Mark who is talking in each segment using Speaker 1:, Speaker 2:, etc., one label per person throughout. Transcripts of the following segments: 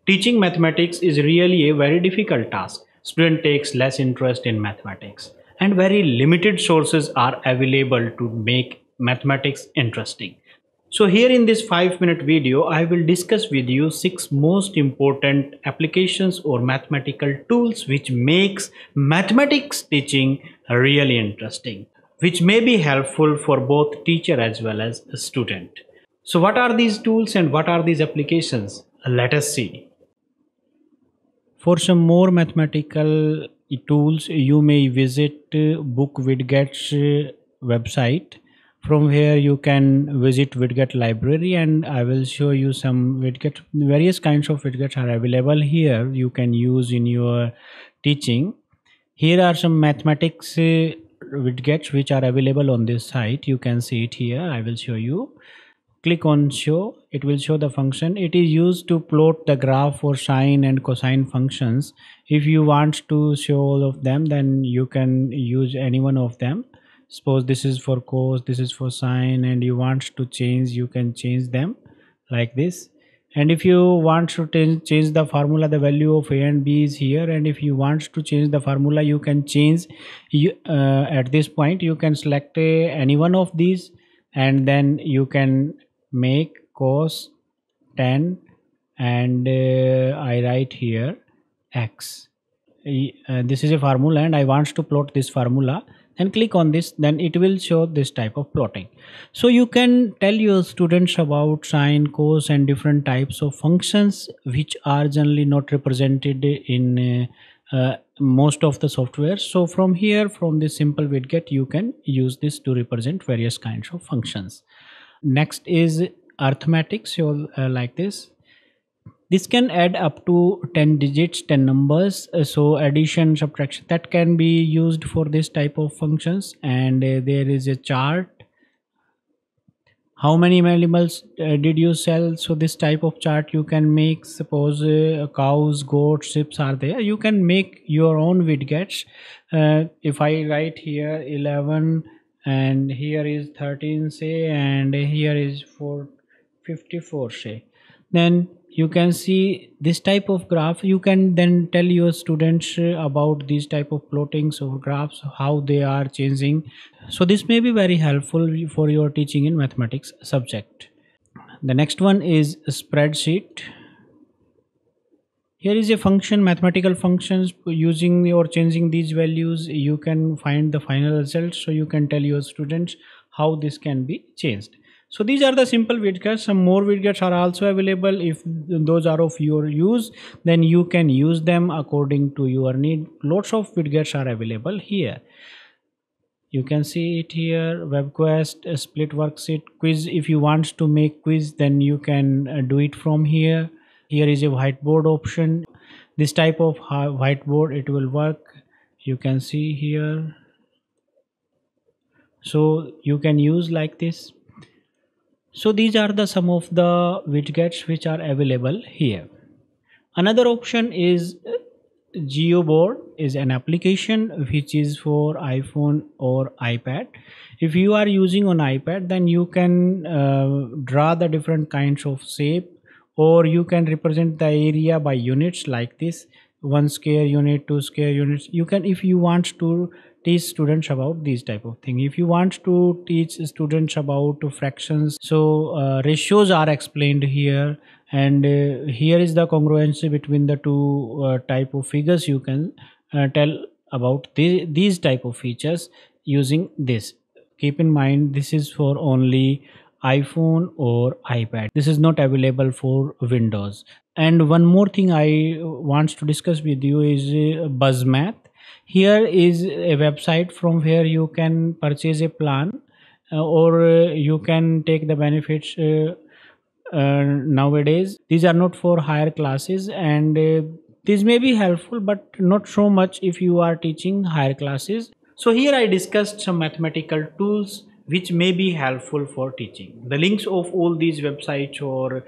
Speaker 1: Teaching mathematics is really a very difficult task. Student takes less interest in mathematics and very limited sources are available to make mathematics interesting. So here in this 5-minute video, I will discuss with you 6 most important applications or mathematical tools which makes mathematics teaching really interesting, which may be helpful for both teacher as well as a student. So what are these tools and what are these applications? Let us see. For some more mathematical tools, you may visit BookWidget's website. From here, you can visit widget library, and I will show you some widget. Various kinds of widgets are available here. You can use in your teaching. Here are some mathematics widgets which are available on this site. You can see it here. I will show you. Click on show. It will show the function. It is used to plot the graph for sine and cosine functions. If you want to show all of them, then you can use any one of them. Suppose this is for cos, this is for sine, and you want to change, you can change them like this. And if you want to change the formula, the value of a and b is here, and if you want to change the formula, you can change. At this point you can select any one of these, and then you can make cos 10 and I write here x. This is a formula and I want to plot this formula, and click on this, then it will show this type of plotting. So you can tell your students about sine, cos and different types of functions which are generally not represented in most of the software. So from here, from this simple widget, you can use this to represent various kinds of functions. Next is arithmetic. So like this can add up to 10 digits, 10 numbers. So addition, subtraction, that can be used for this type of functions. And there is a chart. How many animals did you sell? So this type of chart you can make. Suppose cows, goats, sheep are there. You can make your own widgets. If I write here 11 and here is 13 say, and here is 454 say, then you can see this type of graph. You can then tell your students about these type of plottings or graphs, how they are changing. So this may be very helpful for your teaching in mathematics subject. The next one is a spreadsheet. Here is a function, mathematical functions. Using or changing these values, you can find the final result. So you can tell your students how this can be changed. So these are the simple widgets. Some more widgets are also available. If those are of your use, then you can use them according to your need. Lots of widgets are available here. You can see it here. WebQuest, split worksheet, quiz. If you want to make quiz, then you can do it from here. Here is a whiteboard option. This type of whiteboard, it will work. You can see here. So you can use like this. So these are the some of the widgets which are available here. Another option is Geoboard, is an application which is for iPhone or iPad. If you are using on iPad, then you can draw the different kinds of shape, or you can represent the area by units like this: 1 square unit, 2 square units. You can, if you want to teach students about these type of thing. If you want to teach students about fractions, so ratios are explained here, and here is the congruency between the two type of figures. You can tell about these type of features using this. Keep in mind, this is for only iPhone or iPad. This is not available for Windows. And one more thing I want to discuss with you is BuzzMath. Here is a website from where you can purchase a plan, or you can take the benefits nowadays. These are not for higher classes, and these may be helpful but not so much if you are teaching higher classes. So here I discussed some mathematical tools which may be helpful for teaching. The links of all these websites or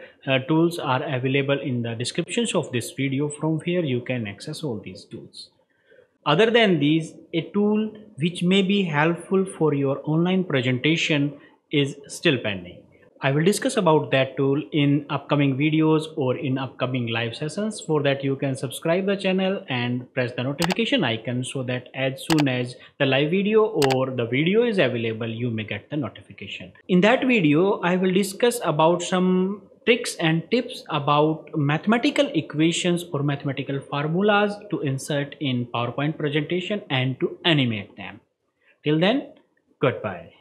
Speaker 1: tools are available in the descriptions of this video. From here you can access all these tools. Other than these, a tool which may be helpful for your online presentation is still pending. I will discuss about that tool in upcoming videos or in upcoming live sessions. For that, you can subscribe the channel and press the notification icon so that as soon as the live video or the video is available, you may get the notification. In that video, I will discuss about some tricks and tips about mathematical equations or mathematical formulas to insert in PowerPoint presentation and to animate them. Till then, goodbye.